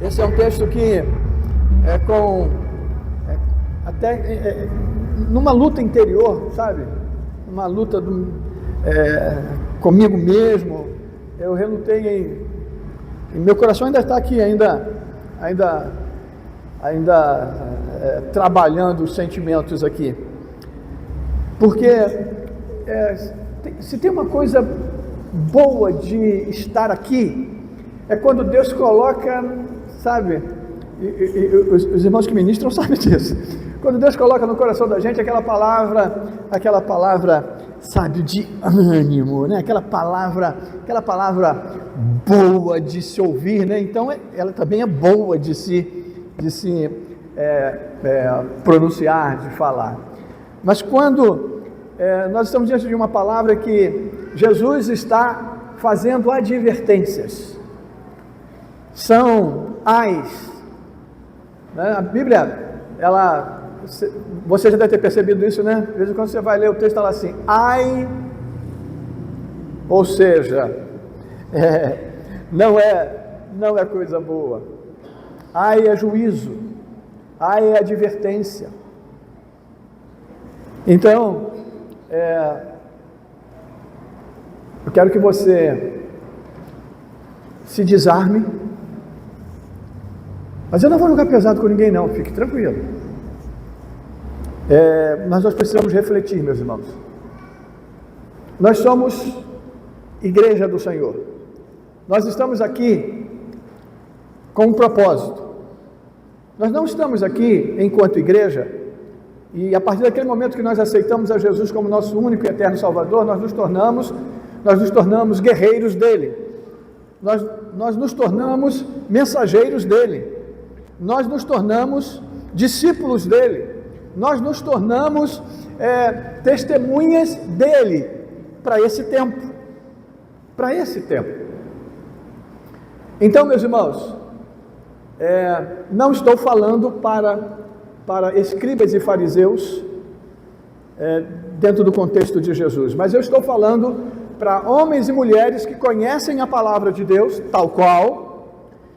Esse é um texto que numa luta interior, sabe? Uma luta comigo mesmo. Eu relutei em meu coração ainda está aqui, ainda trabalhando os sentimentos aqui. Porque se tem uma coisa boa de estar aqui, é quando Deus coloca, sabe, os irmãos que ministram sabem disso, quando Deus coloca no coração da gente aquela palavra, sabe, de ânimo, né? Aquela palavra boa de se ouvir, né? Então ela também é boa de se pronunciar, de falar. Mas quando nós estamos diante de uma palavra que Jesus está fazendo advertências, são ais, né? A Bíblia, você já deve ter percebido isso, né? De vez em quando você vai ler o texto, está lá assim, ai, ou seja, não é coisa boa, ai é juízo, ai é advertência. Então, eu quero que você se desarme, mas eu não vou jogar pesado com ninguém não, fique tranquilo. Mas nós precisamos refletir, meus irmãos. Nós somos igreja do Senhor. Nós estamos aqui com um propósito. Nós não estamos aqui enquanto igreja, e a partir daquele momento que nós aceitamos a Jesus como nosso único e eterno Salvador, nós nos tornamos guerreiros dele. Nós nos tornamos mensageiros dele. Nós nos tornamos discípulos dele. Nós nos tornamos testemunhas dele para esse tempo. Então, meus irmãos, não estou falando para escribas e fariseus dentro do contexto de Jesus, mas eu estou falando para homens e mulheres que conhecem a palavra de Deus, tal qual,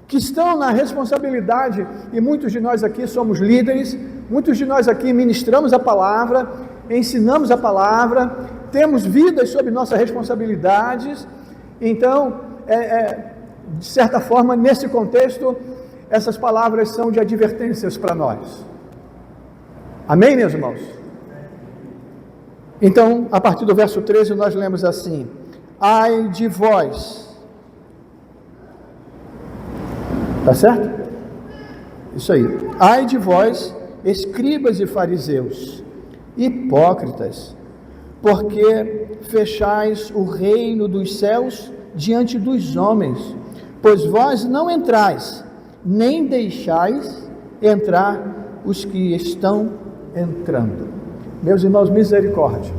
que estão na responsabilidade, e muitos de nós aqui somos líderes, muitos de nós aqui ministramos a palavra, ensinamos a palavra, temos vidas sob nossas responsabilidades. Então, de certa forma, nesse contexto, essas palavras são de advertências para nós. Amém, meus irmãos? Então, a partir do verso 13, nós lemos assim: ai de vós. Tá certo? Isso aí. Ai de vós, escribas e fariseus, hipócritas, porque fechais o reino dos céus diante dos homens, pois vós não entrais, nem deixais entrar os que estão entrando. Meus irmãos, misericórdia.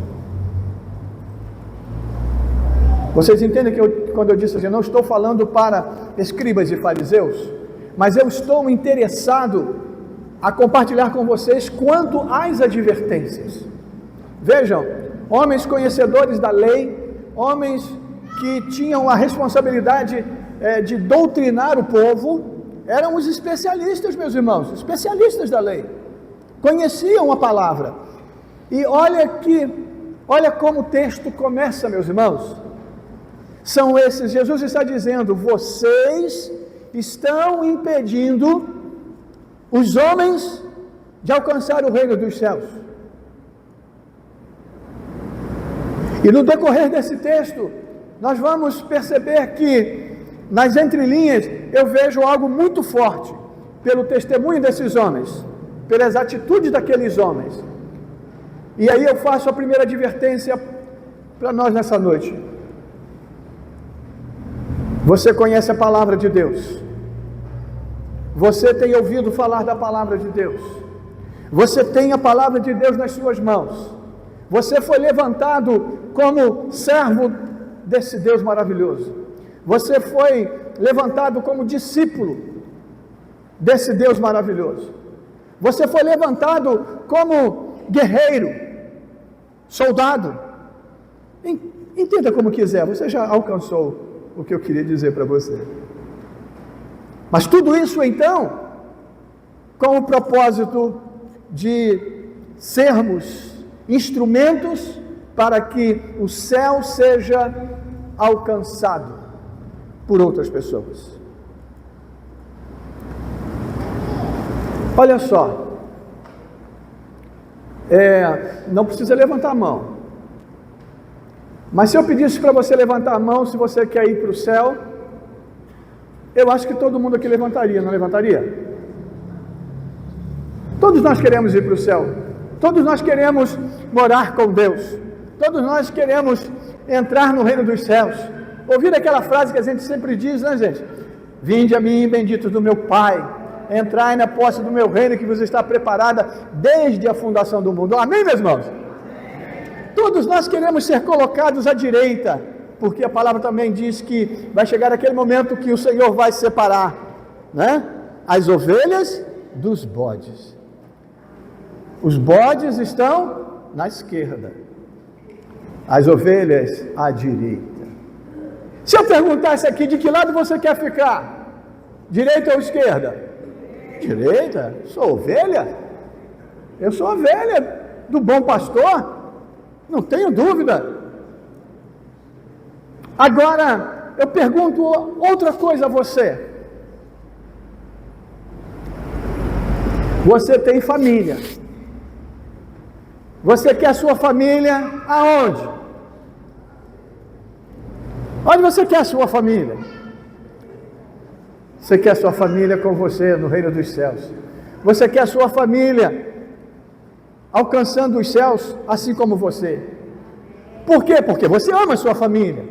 Vocês entendem que quando eu disse assim, eu não estou falando para escribas e fariseus, mas eu estou interessado a compartilhar com vocês quanto às advertências. Vejam, homens conhecedores da lei, homens que tinham a responsabilidade de doutrinar o povo, eram os especialistas, meus irmãos, especialistas da lei, conheciam a palavra. E olha como o texto começa, meus irmãos. São esses, Jesus está dizendo, vocês estão impedindo os homens de alcançar o reino dos céus. E no decorrer desse texto, nós vamos perceber que, nas entrelinhas, eu vejo algo muito forte, pelo testemunho desses homens, pelas atitudes daqueles homens. E aí eu faço a primeira advertência para nós nessa noite. Você conhece a palavra de Deus. Você tem ouvido falar da palavra de Deus. Você tem a palavra de Deus nas suas mãos. Você foi levantado como servo desse Deus maravilhoso. Você foi levantado como discípulo desse Deus maravilhoso. Você foi levantado como guerreiro, soldado. Entenda como quiser, você já alcançou o que eu queria dizer para você. Mas tudo isso, então, com o propósito de sermos instrumentos para que o céu seja alcançado por outras pessoas. Olha só, não precisa levantar a mão, mas se eu pedisse para você levantar a mão, se você quer ir para o céu, eu acho que todo mundo aqui levantaria, não levantaria? Todos nós queremos ir para o céu, todos nós queremos morar com Deus, todos nós queremos entrar no reino dos céus. Ouvir aquela frase que a gente sempre diz, né, gente? Vinde a mim, benditos do meu Pai, entrai na posse do meu reino que vos está preparada desde a fundação do mundo. Amém, meus irmãos? Todos nós queremos ser colocados à direita, porque a palavra também diz que vai chegar aquele momento que o Senhor vai separar, né, as ovelhas dos bodes. Os bodes estão na esquerda, as ovelhas à direita. Se eu perguntasse aqui, de que lado você quer ficar? Direita ou esquerda? Direita? Sou ovelha? Eu sou ovelha do bom pastor, não tenho dúvida. Agora, eu pergunto outra coisa a você. Você tem família. Você quer a sua família aonde? Onde você quer a sua família? Você quer a sua família com você no reino dos céus. Você quer a sua família alcançando os céus assim como você. Por quê? Porque você ama a sua família.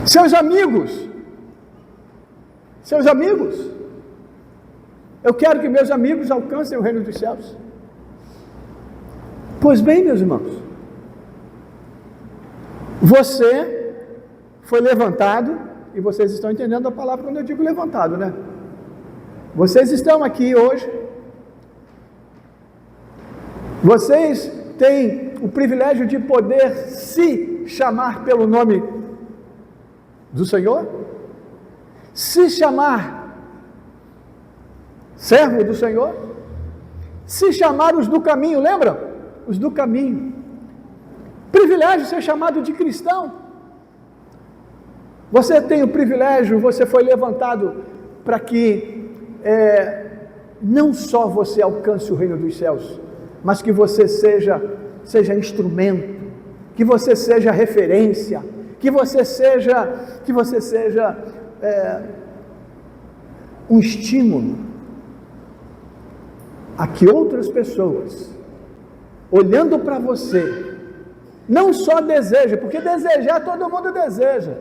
Seus amigos. Eu quero que meus amigos alcancem o reino dos céus. Pois bem, meus irmãos, você foi levantado, e vocês estão entendendo a palavra quando eu digo levantado, né? Vocês estão aqui hoje, vocês têm o privilégio de poder se chamar pelo nome do Senhor, se chamar servo do Senhor, se chamar os do caminho, lembram? Os do caminho. Privilégio de ser chamado de cristão. Você tem o privilégio, você foi levantado para que não só você alcance o reino dos céus, mas que você seja instrumento, que você seja referência, que você seja um estímulo a que outras pessoas, olhando para você, não só desejem, porque desejar todo mundo deseja,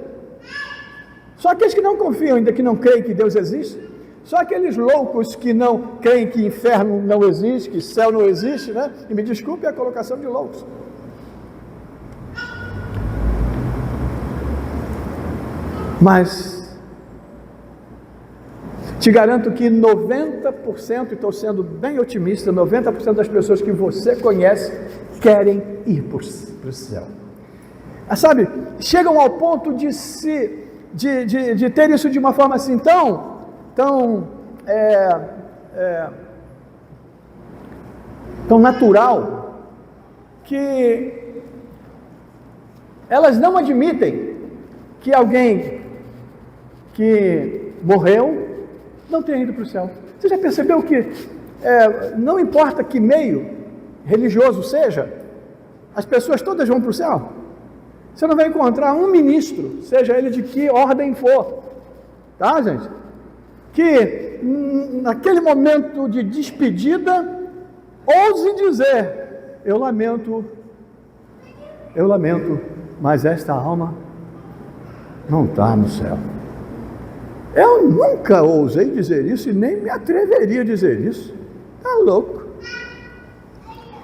só aqueles que não confiam ainda, que não creem que Deus existe, só aqueles loucos que não creem que inferno não existe, que céu não existe, né? E me desculpe a colocação de loucos. Mas te garanto que 90%, e estou sendo bem otimista, 90% das pessoas que você conhece querem ir para o céu. Sabe, chegam ao ponto de ter isso de uma forma assim tão natural, que elas não admitem que alguém que morreu não tenha ido para o céu. Você já percebeu que não importa que meio religioso seja, as pessoas todas vão para o céu? Você não vai encontrar um ministro, seja ele de que ordem for, tá, gente? Que naquele momento de despedida ouse dizer: eu lamento, mas esta alma não está no céu. Eu nunca ousei dizer isso e nem me atreveria a dizer isso. Está louco.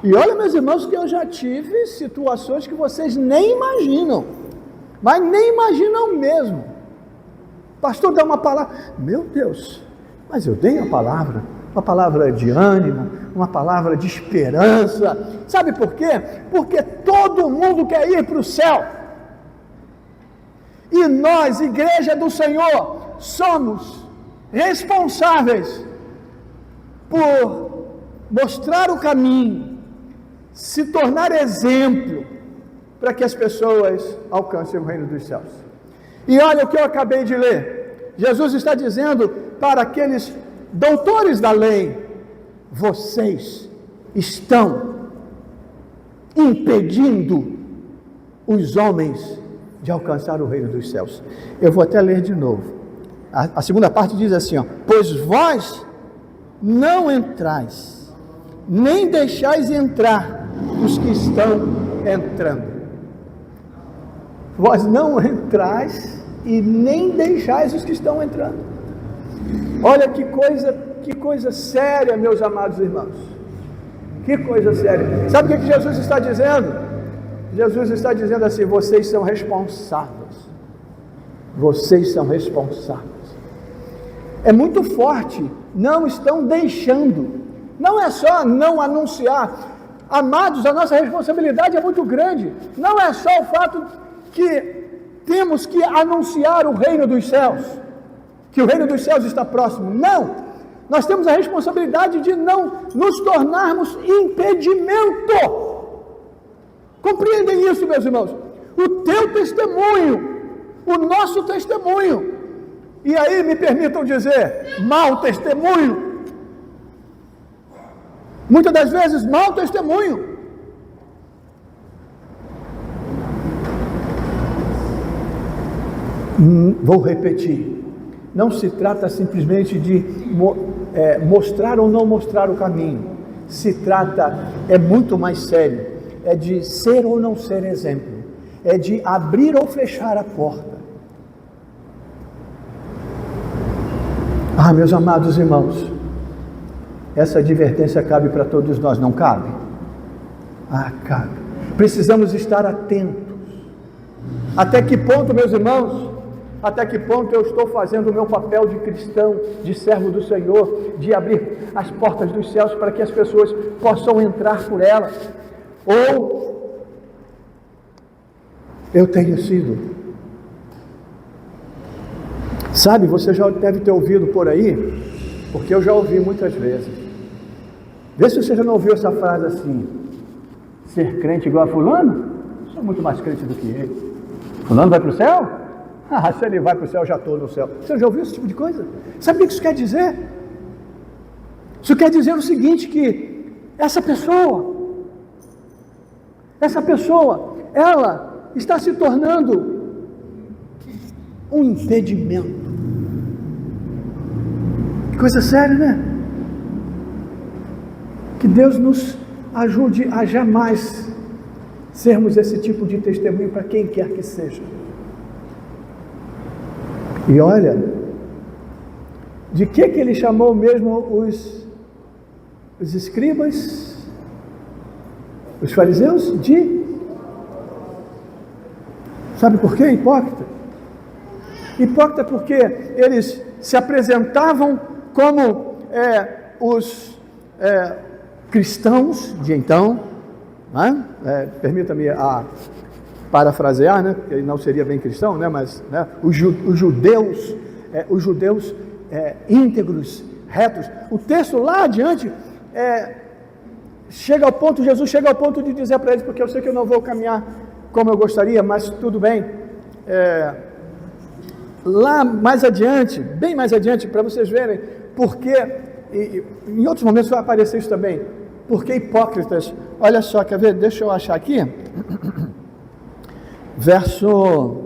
E olha, meus irmãos, que eu já tive situações que vocês nem imaginam, mas nem imaginam mesmo. Pastor dá uma palavra, meu Deus, mas eu dei a palavra, uma palavra de ânimo, uma palavra de esperança. Sabe por quê? Porque todo mundo quer ir para o céu. E nós, igreja do Senhor, somos responsáveis por mostrar o caminho, se tornar exemplo para que as pessoas alcancem o reino dos céus. E olha o que eu acabei de ler. Jesus está dizendo para aqueles doutores da lei: vocês estão impedindo os homens de alcançar o reino dos céus. Eu vou até ler de novo. A segunda parte diz assim, ó: pois vós não entrais, nem deixais entrar os que estão entrando. Vós não entrais e nem deixais os que estão entrando. Olha que coisa séria, meus amados irmãos. Que coisa séria. Sabe o que Jesus está dizendo? Jesus está dizendo assim: vocês são responsáveis. Vocês são responsáveis. É muito forte. Não estão deixando. Não é só não anunciar. Amados, a nossa responsabilidade é muito grande. Não é só o fato que temos que anunciar o reino dos céus, que o reino dos céus está próximo. Não! Nós temos a responsabilidade de não nos tornarmos impedimento. Compreendem isso, meus irmãos? O teu testemunho, o nosso testemunho, e aí me permitam dizer, mau testemunho, muitas das vezes mau testemunho. Vou repetir, não se trata simplesmente de mostrar ou não mostrar o caminho, se trata, é muito mais sério, é de ser ou não ser exemplo, é de abrir ou fechar a porta. Ah, meus amados irmãos, essa advertência cabe para todos nós, não cabe? Ah, cabe. Precisamos estar atentos. Até que ponto, meus irmãos, até que ponto eu estou fazendo o meu papel de cristão, de servo do Senhor, de abrir as portas dos céus para que as pessoas possam entrar por elas? Ou eu tenho sido, sabe, você já deve ter ouvido por aí, porque eu já ouvi muitas vezes. Vê se você já não ouviu essa frase assim: ser crente igual a fulano? Eu sou muito mais crente do que ele. Fulano vai para o céu? Ah, se ele vai para o céu, eu já estou no céu. Você já ouviu esse tipo de coisa? Sabe o que isso quer dizer? Isso quer dizer o seguinte, que essa pessoa, ela está se tornando um impedimento. Que coisa séria, né? Que Deus nos ajude a jamais sermos esse tipo de testemunho para quem quer que seja. E olha, de que ele chamou mesmo os escribas, os fariseus? Sabe por quê? Hipócrita. Hipócrita porque eles se apresentavam como os cristãos de então, né? Permita-me parafrasear, né? Ele não seria bem cristão, né? Mas né? Os judeus íntegros, retos. O texto lá adiante Jesus chega ao ponto de dizer para eles, porque eu sei que eu não vou caminhar como eu gostaria, mas tudo bem. Lá mais adiante, bem mais adiante, para vocês verem, porque em outros momentos vai aparecer isso também. Porque hipócritas, olha só, quer ver? Deixa eu achar aqui. Verso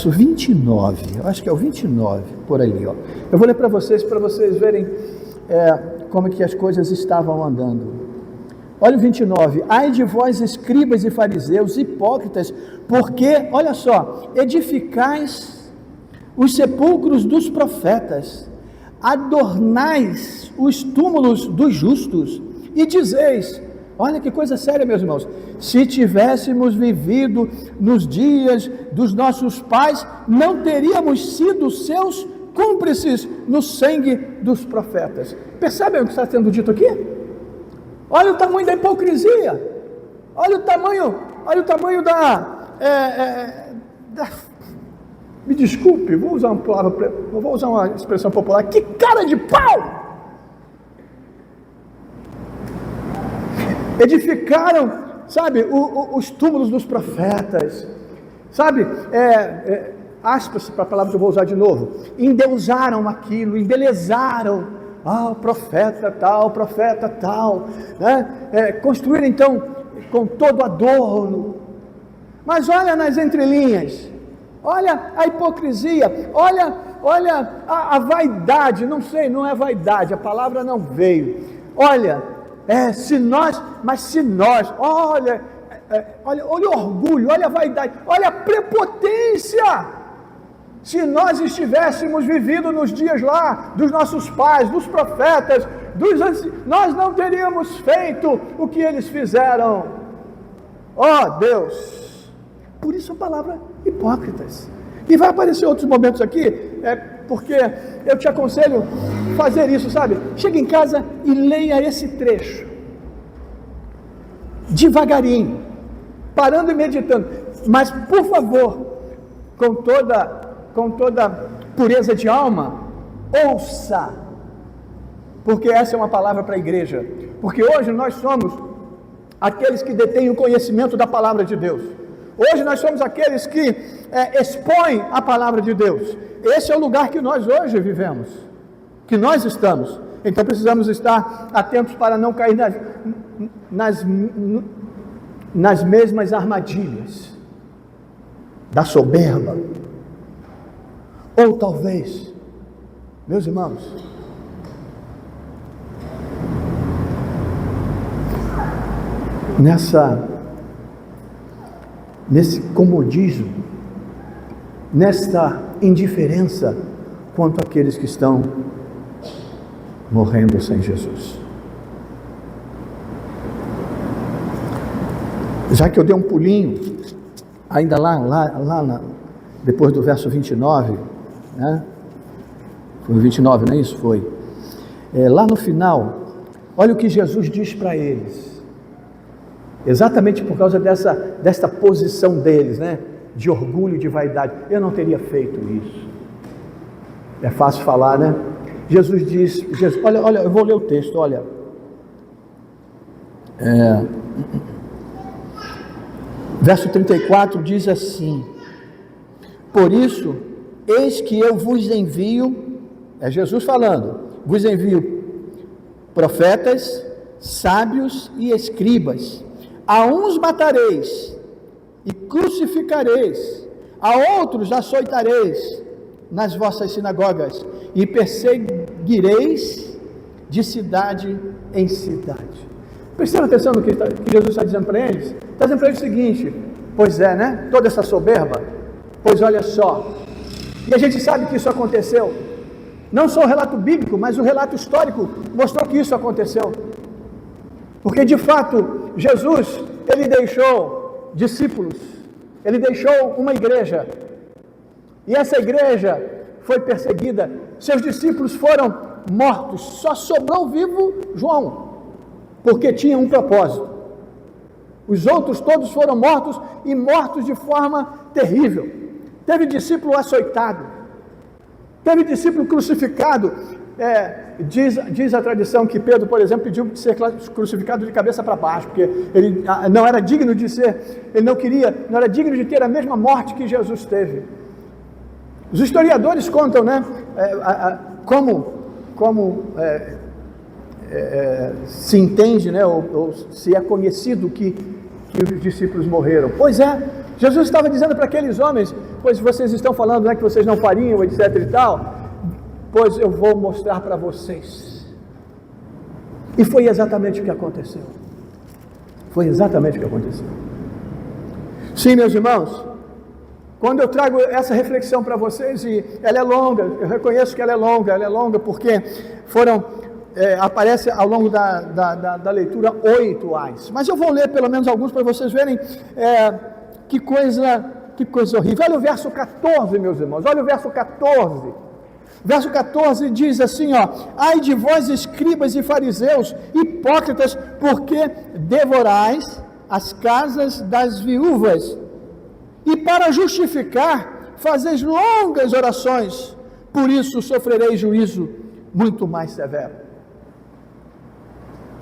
29, eu acho que é o 29, por ali, ó. Eu vou ler para vocês verem como que as coisas estavam andando. Olha o 29, ai de vós escribas e fariseus, hipócritas, porque, olha só, edificais os sepulcros dos profetas, adornais os túmulos dos justos, e dizeis, olha que coisa séria, meus irmãos, se tivéssemos vivido nos dias dos nossos pais, não teríamos sido seus cúmplices no sangue dos profetas. Percebem o que está sendo dito aqui? Olha o tamanho da hipocrisia. Olha o tamanho me desculpe, vou usar uma expressão popular, que cara de pau! Edificaram, sabe, os túmulos dos profetas, sabe, aspas para a palavra que eu vou usar de novo, endeusaram aquilo, embelezaram, o profeta tal, né? Construíram então com todo adorno, mas olha nas entrelinhas, olha a hipocrisia, olha a vaidade, não é vaidade, a palavra não veio, olha, olha o orgulho, olha a vaidade, olha a prepotência. Se nós estivéssemos vivido nos dias lá dos nossos pais, dos profetas, nós não teríamos feito o que eles fizeram. Deus! Por isso a palavra hipócritas. E vai aparecer outros momentos aqui, porque eu te aconselho fazer isso, sabe? Chega em casa e leia esse trecho, devagarinho, parando e meditando, mas por favor, com toda pureza de alma, ouça, porque essa é uma palavra para a igreja, porque hoje nós somos aqueles que detêm o conhecimento da palavra de Deus, hoje nós somos aqueles que expõem a palavra de Deus, esse é o lugar que nós hoje vivemos, que nós estamos, então precisamos estar atentos para não cair nas mesmas armadilhas da soberba, ou talvez, meus irmãos, nesse comodismo, nesta indiferença quanto àqueles que estão morrendo sem Jesus. Já que eu dei um pulinho, ainda depois do verso 29, né? Foi o 29, não é isso? Foi. Lá no final, olha o que Jesus diz para eles, exatamente por causa desta posição deles, né? De orgulho, de vaidade. Eu não teria feito isso. É fácil falar, né? Jesus diz, olha, eu vou ler o texto, olha. Verso 34 diz assim: por isso, eis que eu vos envio, é Jesus falando, vos envio profetas, sábios e escribas, a uns matareis e crucificareis, a outros açoitareis nas vossas sinagogas e perseguireis de cidade em cidade. Prestando atenção no que Jesus está dizendo para eles? Está dizendo para eles o seguinte: pois é, né? Toda essa soberba, pois olha só, e a gente sabe que isso aconteceu, não só o relato bíblico, mas o relato histórico mostrou que isso aconteceu, porque de fato, Jesus, ele deixou discípulos, ele deixou uma igreja, e essa igreja foi perseguida, seus discípulos foram mortos, só sobrou vivo João, porque tinha um propósito. Os outros todos foram mortos, e mortos de forma terrível. Teve discípulo açoitado, teve discípulo crucificado. Diz a tradição que Pedro, por exemplo, pediu de ser crucificado de cabeça para baixo, porque ele não era digno de ser, ele não era digno de ter a mesma morte que Jesus teve. Os historiadores contam, né, como se entende, né, ou se é conhecido que os discípulos morreram. Pois é, Jesus estava dizendo para aqueles homens: pois vocês estão falando, né, que vocês não fariam, etc e tal, pois eu vou mostrar para vocês. E foi exatamente o que aconteceu. Foi exatamente o que aconteceu. Sim, meus irmãos, quando eu trago essa reflexão para vocês, e ela é longa, eu reconheço que ela é longa porque aparece ao longo da leitura 8 A's, mas eu vou ler pelo menos alguns para vocês verem que coisa horrível. Olha o verso 14, meus irmãos, olha o verso 14. Verso 14 diz assim, ai de vós escribas e fariseus, hipócritas, porque devorais as casas das viúvas, e para justificar, fazeis longas orações, por isso sofrereis juízo muito mais severo.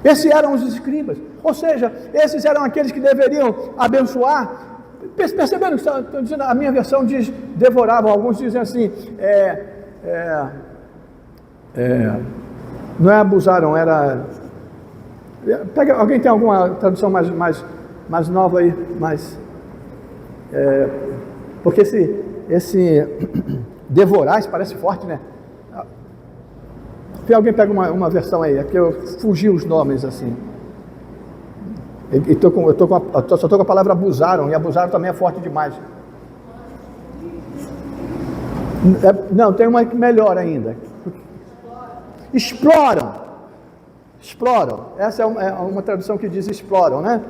Esses eram os escribas, ou seja, esses eram aqueles que deveriam abençoar. Perceberam que estão dizendo? A minha versão diz devoravam, alguns dizem assim, não é abusaram, era... Pega, alguém tem alguma tradução mais nova aí? Porque esse devorar, isso parece forte, né? Se alguém pega uma versão aí, é que eu fugi os nomes assim. Só estou com a palavra abusaram, e abusaram também é forte demais. Não, tem uma melhor ainda. Exploram. Essa é uma tradução que diz exploram, né?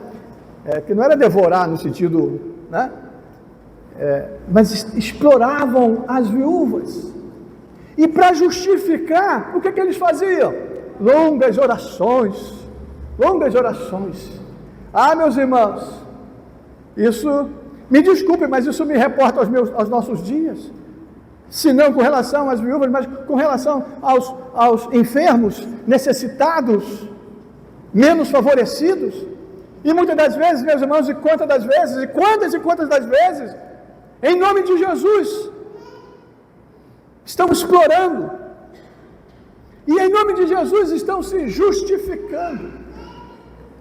Que não era devorar no sentido, né? Mas exploravam as viúvas. E para justificar, o que eles faziam? Longas orações. Ah, meus irmãos, isso, me desculpe, mas isso me reporta aos nossos dias. Se não com relação às viúvas, mas com relação aos enfermos, necessitados, menos favorecidos. E muitas das vezes, meus irmãos, e quantas das vezes, em nome de Jesus, estão explorando, e em nome de Jesus estão se justificando.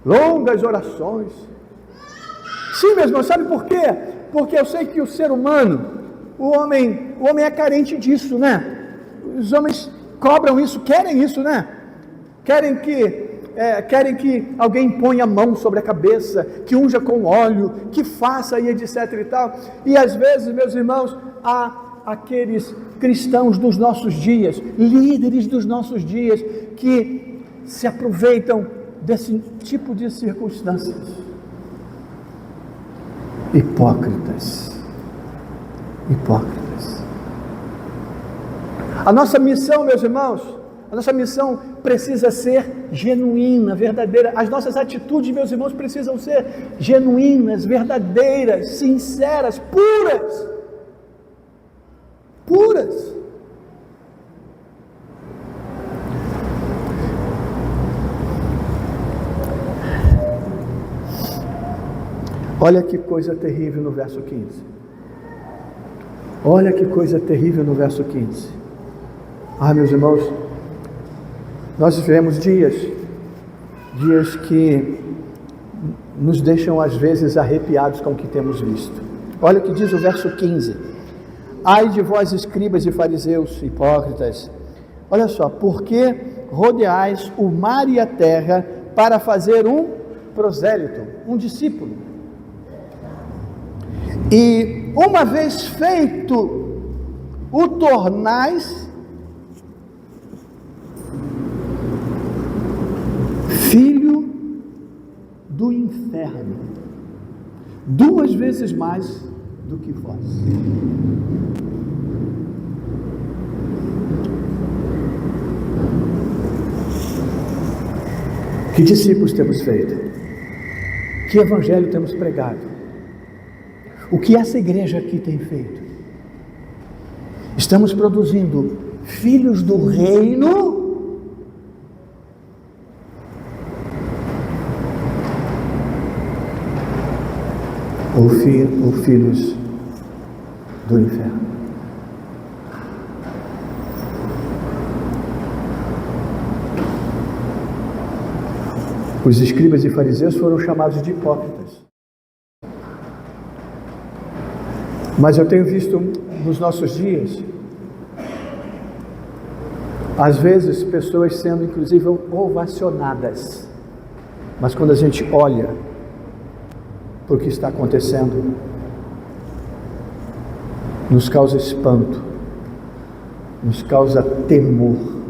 Longas orações. Sim, meus irmãos, sabe por quê? Porque eu sei que o ser humano, o homem é carente disso, né? Os homens cobram isso, querem isso, né? Querem que alguém ponha a mão sobre a cabeça, que unja com óleo, que faça e etc e tal. E às vezes, meus irmãos, há aqueles cristãos dos nossos dias, líderes dos nossos dias, que se aproveitam desse tipo de circunstâncias. Hipócritas. A nossa missão, meus irmãos, precisa ser genuína, verdadeira. As nossas atitudes, meus irmãos, precisam ser genuínas, verdadeiras, sinceras, puras. Olha que coisa terrível no verso 15. Ah, meus irmãos, nós vivemos dias que nos deixam às vezes arrepiados com o que temos visto. Olha o que diz o verso 15. Ai de vós, escribas e fariseus, hipócritas, olha só, porque rodeais o mar e a terra para fazer um prosélito, um discípulo. E uma vez feito, o tornais filho do inferno, 2 vezes mais do que vós. Que discípulos temos feito? Que evangelho temos pregado? O que essa igreja aqui tem feito? Estamos produzindo filhos do reino ou filhos do inferno? Os escribas e fariseus foram chamados de hipócritas. Mas eu tenho visto nos nossos dias, às vezes, pessoas sendo inclusive ovacionadas, mas quando a gente olha para o que está acontecendo, nos causa espanto, nos causa temor.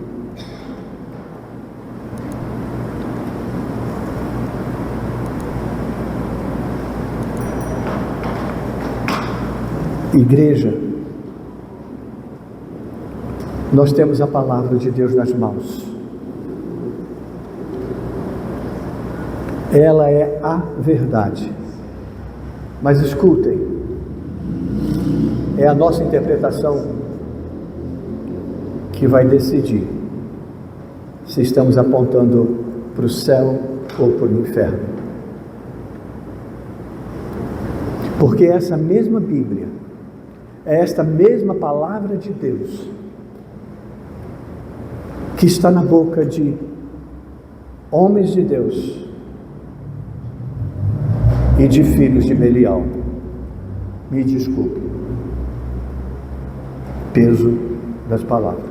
Igreja, nós temos a palavra de Deus nas mãos. Ela é a verdade. Mas escutem, é a nossa interpretação que vai decidir se estamos apontando para o céu ou para o inferno. Porque essa mesma Bíblia, é esta mesma palavra de Deus que está na boca de homens de Deus e de filhos de Belial. Me desculpe, peso das palavras.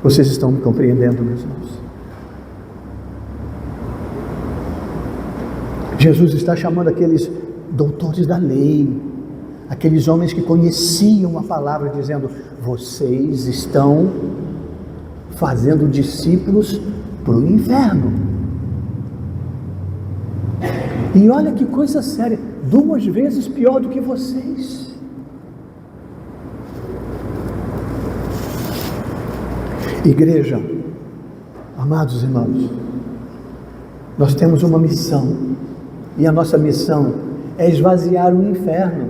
Vocês estão me compreendendo, meus irmãos? Jesus está chamando aqueles doutores da lei, aqueles homens que conheciam a palavra, dizendo: vocês estão fazendo discípulos para o inferno. E olha que coisa séria, 2 vezes pior do que vocês. Igreja, amados irmãos, nós temos uma missão, e a nossa missão é esvaziar o inferno.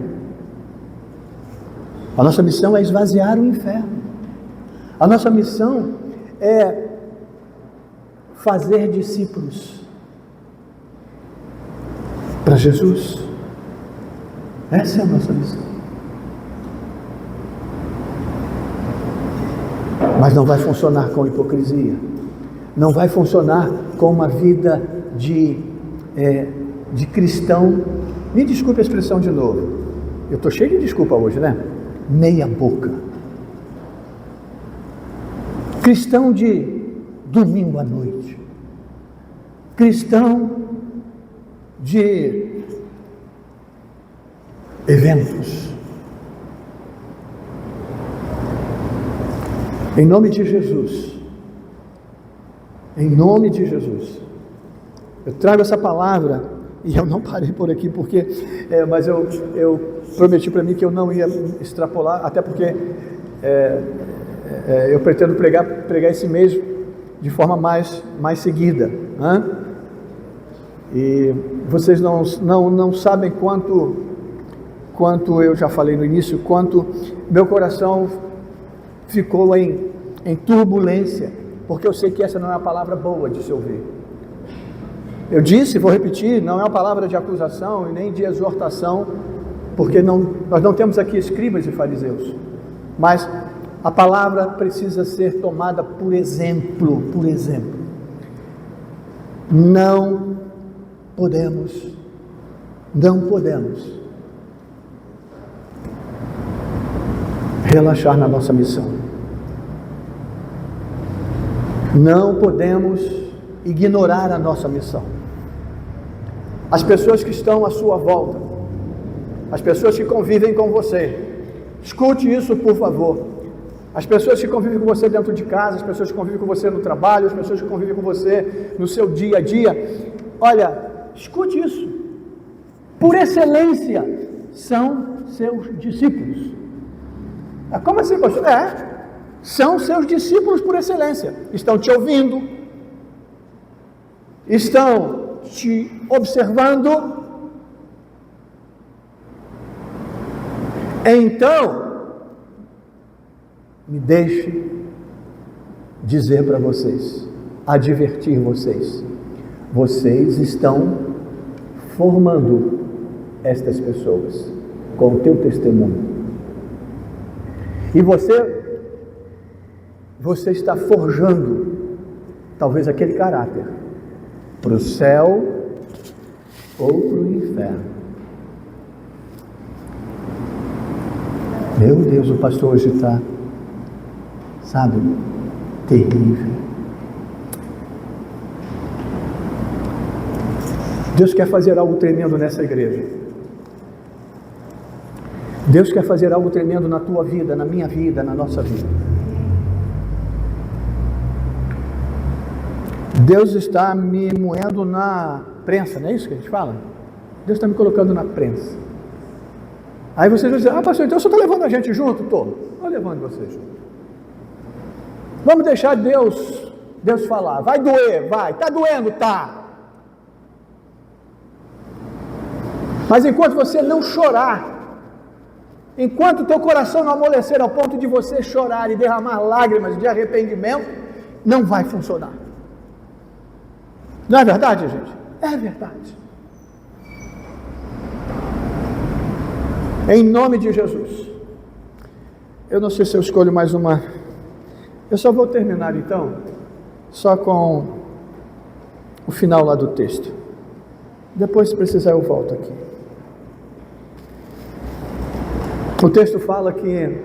A nossa missão é esvaziar o inferno. A nossa missão é fazer discípulos para Jesus. Essa é a nossa missão. Mas não vai funcionar com hipocrisia. Não vai funcionar com uma vida de cristão. Me desculpe a expressão de novo. Eu estou cheio de desculpa hoje, né? Meia boca. Cristão de domingo à noite. Cristão de eventos. Em nome de Jesus, em nome de Jesus, eu trago essa palavra, e eu não parei por aqui, porque, mas eu prometi para mim que eu não ia extrapolar, até porque eu pretendo pregar esse mês de forma mais seguida, né? E vocês não sabem quanto eu já falei no início, quanto meu coração ficou em turbulência, porque eu sei que essa não é uma palavra boa de se ouvir. Eu disse, vou repetir, não é uma palavra de acusação e nem de exortação, porque nós não temos aqui escribas e fariseus, mas a palavra precisa ser tomada por exemplo. Não podemos relaxar na nossa missão. Não podemos ignorar a nossa missão. As pessoas que estão à sua volta, as pessoas que convivem com você, escute isso, por favor. As pessoas que convivem com você dentro de casa, as pessoas que convivem com você no trabalho, as pessoas que convivem com você no seu dia a dia, olha, escute isso. Por excelência, são seus discípulos. Como assim, pastor? São seus discípulos por excelência. Estão te ouvindo, estão te observando. Então, me deixe dizer para vocês, advertir vocês. Vocês estão formando estas pessoas com o teu testemunho. E você está forjando talvez aquele caráter para o céu ou para o inferno. Meu Deus, o pastor hoje está, sabe, terrível. Deus quer fazer algo tremendo nessa igreja. Deus quer fazer algo tremendo na tua vida, na minha vida, na nossa vida. Deus está me moendo na prensa, não é isso que a gente fala? Deus está me colocando na prensa. Aí vocês vão dizer, pastor, então você está levando a gente junto? Estou levando vocês junto. Vamos deixar Deus falar. Vai doer, vai. Está doendo, tá. Mas enquanto você não chorar, enquanto o teu coração não amolecer ao ponto de você chorar e derramar lágrimas de arrependimento, não vai funcionar. Não é verdade, gente? É verdade. Em nome de Jesus. Eu não sei se eu escolho mais uma. Eu só vou terminar então, só com o final lá do texto. Depois, se precisar, eu volto aqui. O texto fala que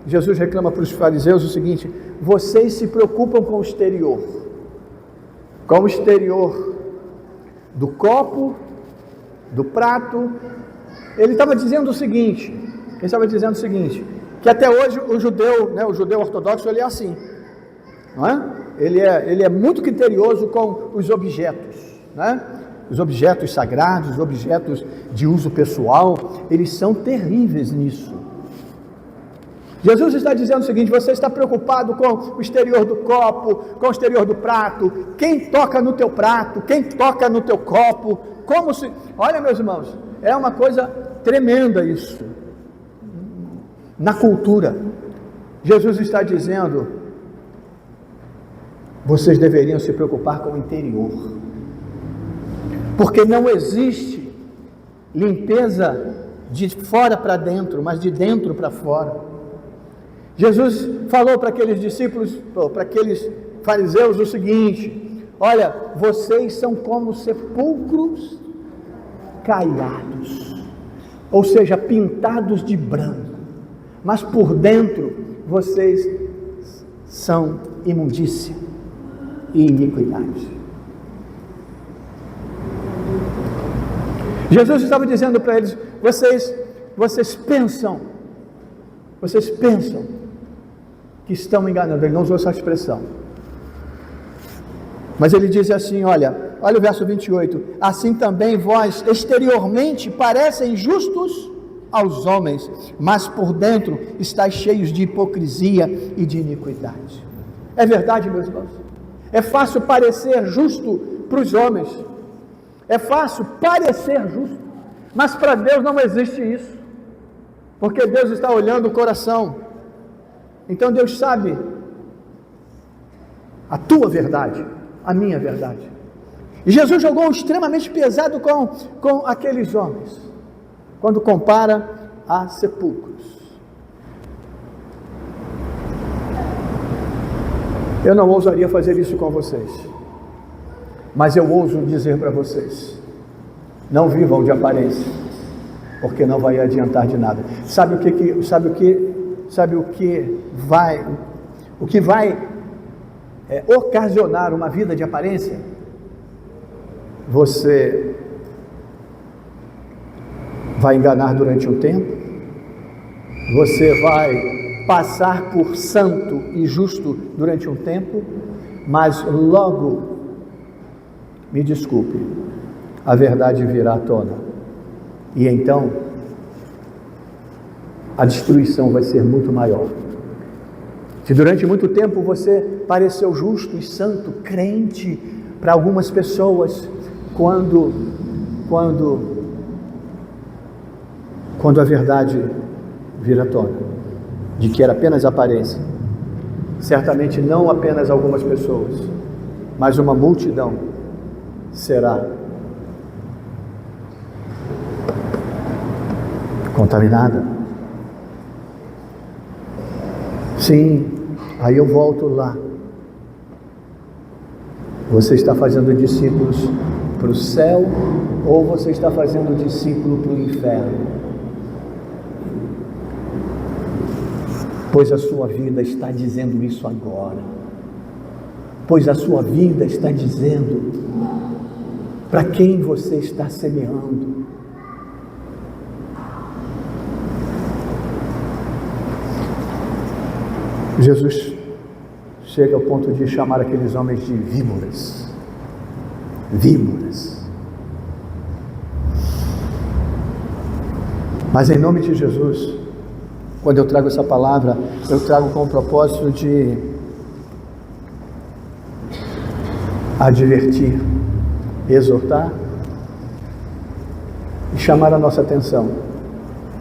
Jesus reclama para os fariseus o seguinte: vocês se preocupam com o exterior do copo, do prato. Ele estava dizendo o seguinte, que até hoje o judeu ortodoxo, ele é assim, não é? Ele é muito criterioso com os objetos, né? Os objetos sagrados, os objetos de uso pessoal, eles são terríveis nisso. Jesus está dizendo o seguinte: você está preocupado com o exterior do copo, com o exterior do prato, quem toca no teu prato, quem toca no teu copo, como se... Olha, meus irmãos, é uma coisa tremenda isso, na cultura. Jesus está dizendo: vocês deveriam se preocupar com o interior, porque não existe limpeza de fora para dentro, mas de dentro para fora. Jesus falou para aqueles discípulos, para aqueles fariseus o seguinte: olha, vocês são como sepulcros caiados, ou seja, pintados de branco, mas por dentro vocês são imundícia e iniquidade. Jesus estava dizendo para eles: vocês pensam que estão enganando. Ele não usou essa expressão, mas ele diz assim, olha o verso 28, assim também vós exteriormente parecem justos aos homens, mas por dentro estáis cheios de hipocrisia e de iniquidade. É verdade, meus irmãos? É fácil parecer justo para os homens, é fácil parecer justo, mas para Deus não existe isso, porque Deus está olhando o coração. Então Deus sabe a tua verdade, a minha verdade. E Jesus jogou extremamente pesado com aqueles homens, quando compara a sepulcros. Eu não ousaria fazer isso com vocês, mas eu ouso dizer para vocês: não vivam de aparência, porque não vai adiantar de nada. Sabe o que vai ocasionar uma vida de aparência? Você vai enganar durante um tempo, você vai passar por santo e justo durante um tempo, mas logo, me desculpe, a verdade virá à tona, e então a destruição vai ser muito maior. Se durante muito tempo você pareceu justo e santo, crente para algumas pessoas, quando a verdade vira à tona, de que era apenas aparência, certamente não apenas algumas pessoas, mas uma multidão será contaminada. Sim, aí eu volto lá. Você está fazendo discípulos para o céu ou você está fazendo discípulo para o inferno? Pois a sua vida está dizendo isso agora. Pois a sua vida está dizendo para quem você está semeando. Jesus chega ao ponto de chamar aqueles homens de víboras. Víboras. Mas em nome de Jesus, quando eu trago essa palavra, eu trago com o propósito de advertir, exortar e chamar a nossa atenção.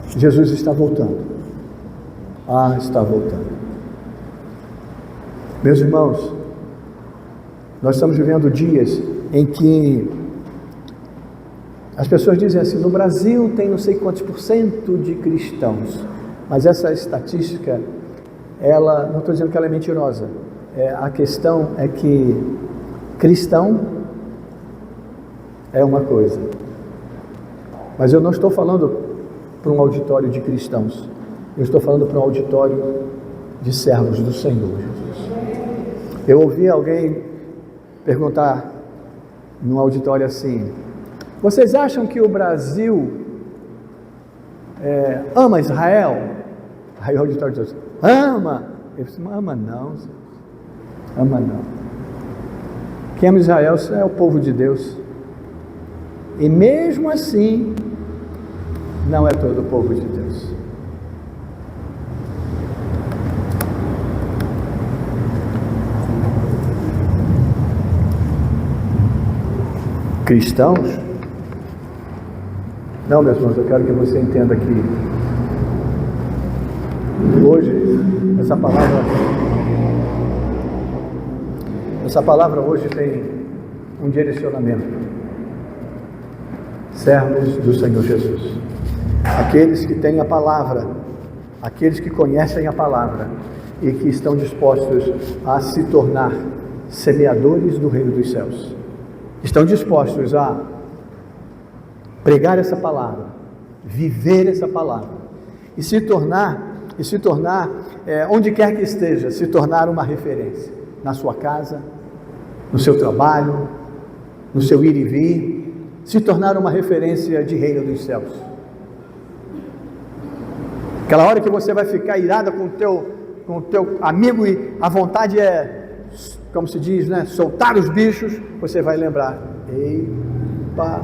Jesus está voltando. Está voltando. Meus irmãos, nós estamos vivendo dias em que as pessoas dizem assim: no Brasil tem não sei quantos % de cristãos, mas essa estatística, ela, não estou dizendo que ela é mentirosa, a questão é que cristão é uma coisa, mas eu não estou falando para um auditório de cristãos, eu estou falando para um auditório de servos do Senhor Jesus. Eu ouvi alguém perguntar num auditório assim: vocês acham que o Brasil ama Israel? Aí o auditório diz: ama. Eu disse: ama não, ama não. Quem ama Israel é o povo de Deus. E mesmo assim, não é todo o povo de Deus. Cristãos? Não, meus irmãos, eu quero que você entenda que hoje, essa palavra hoje tem um direcionamento. Servos do Senhor Jesus, aqueles que têm a palavra, aqueles que conhecem a palavra e que estão dispostos a se tornar semeadores do reino dos céus, estão dispostos a pregar essa palavra, viver essa palavra e se tornar onde quer que esteja, se tornar uma referência na sua casa, no seu trabalho, no seu ir e vir, se tornar uma referência de reino dos céus. Aquela hora que você vai ficar irada com o teu amigo e a vontade é, como se diz, né, soltar os bichos, você vai lembrar: epa,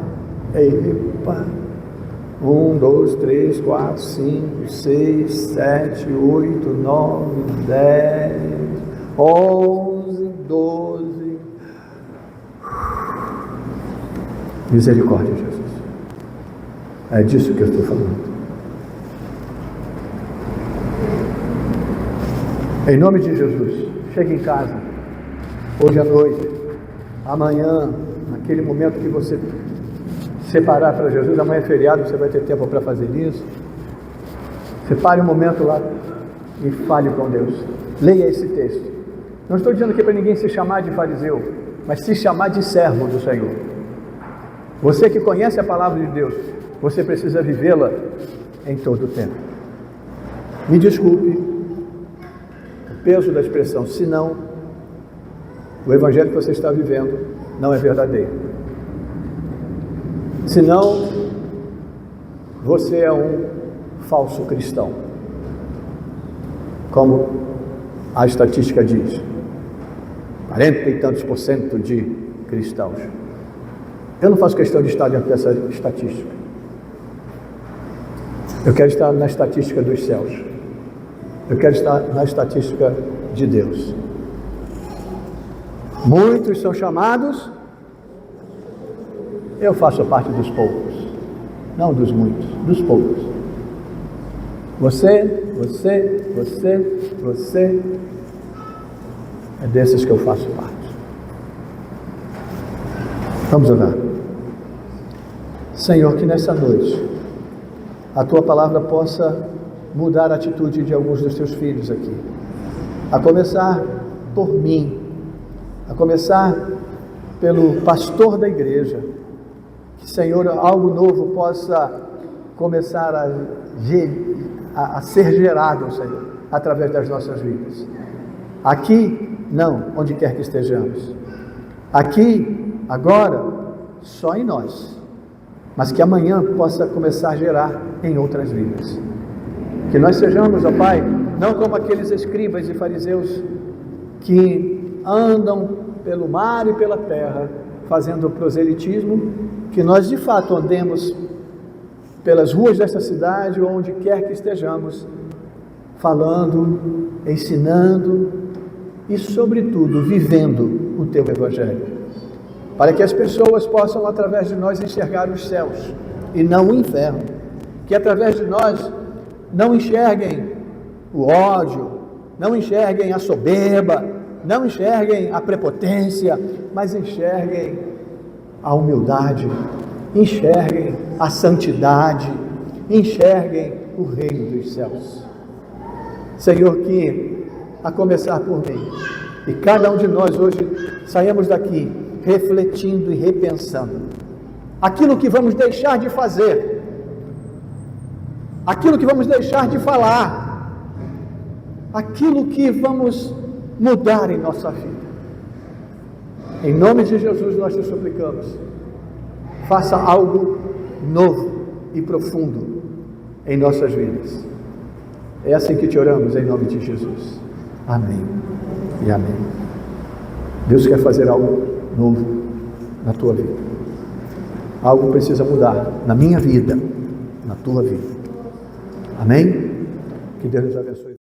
1, 2, 3, 4, 5, 6, 7, 8, 9, 10, 11, 12. Misericórdia, Jesus. É disso que eu estou falando. Em nome de Jesus, chegue em casa, hoje à noite, amanhã, naquele momento que você separar para Jesus, amanhã é feriado, você vai ter tempo para fazer isso. Separe um momento lá e fale com Deus. Leia esse texto. Não estou dizendo aqui para ninguém se chamar de fariseu, mas se chamar de servo do Senhor. Você que conhece a palavra de Deus, você precisa vivê-la em todo o tempo. Me desculpe o peso da expressão, senão o evangelho que você está vivendo não é verdadeiro. Senão você é um falso cristão, como a estatística diz, 40 e tantos % de cristãos. Eu não faço questão de estar dentro dessa estatística. Eu quero estar na estatística dos céus. Eu quero estar na estatística de Deus. Muitos são chamados, eu faço parte dos poucos. Não dos muitos, dos poucos. Você é desses que eu faço parte. Vamos orar. Senhor, que nessa noite a Tua palavra possa mudar a atitude de alguns dos Teus filhos aqui, a começar por mim, a começar pelo pastor da igreja, que, Senhor, algo novo possa começar a ser gerado, Senhor, através das nossas vidas. Aqui, não, onde quer que estejamos. Aqui, agora, só em nós, mas que amanhã possa começar a gerar em outras vidas. Que nós sejamos, ó Pai, não como aqueles escribas e fariseus que andam pelo mar e pela terra fazendo proselitismo, que nós de fato andemos pelas ruas desta cidade, ou onde quer que estejamos, falando, ensinando e, sobretudo, vivendo o Teu Evangelho, para que as pessoas possam, através de nós, enxergar os céus, e não o inferno. Que através de nós não enxerguem o ódio, não enxerguem a soberba, não enxerguem a prepotência, mas enxerguem a humildade, enxerguem a santidade, enxerguem o reino dos céus. Senhor, que a começar por mim, e cada um de nós hoje saímos daqui refletindo e repensando aquilo que vamos deixar de fazer, aquilo que vamos deixar de falar, aquilo que vamos mudar em nossa vida. Em nome de Jesus nós te suplicamos, faça algo novo e profundo em nossas vidas. É assim que te oramos, em nome de Jesus. Amém e amém. Deus quer fazer algo novo na tua vida. Algo precisa mudar na minha vida, na tua vida. Amém? Que Deus nos abençoe.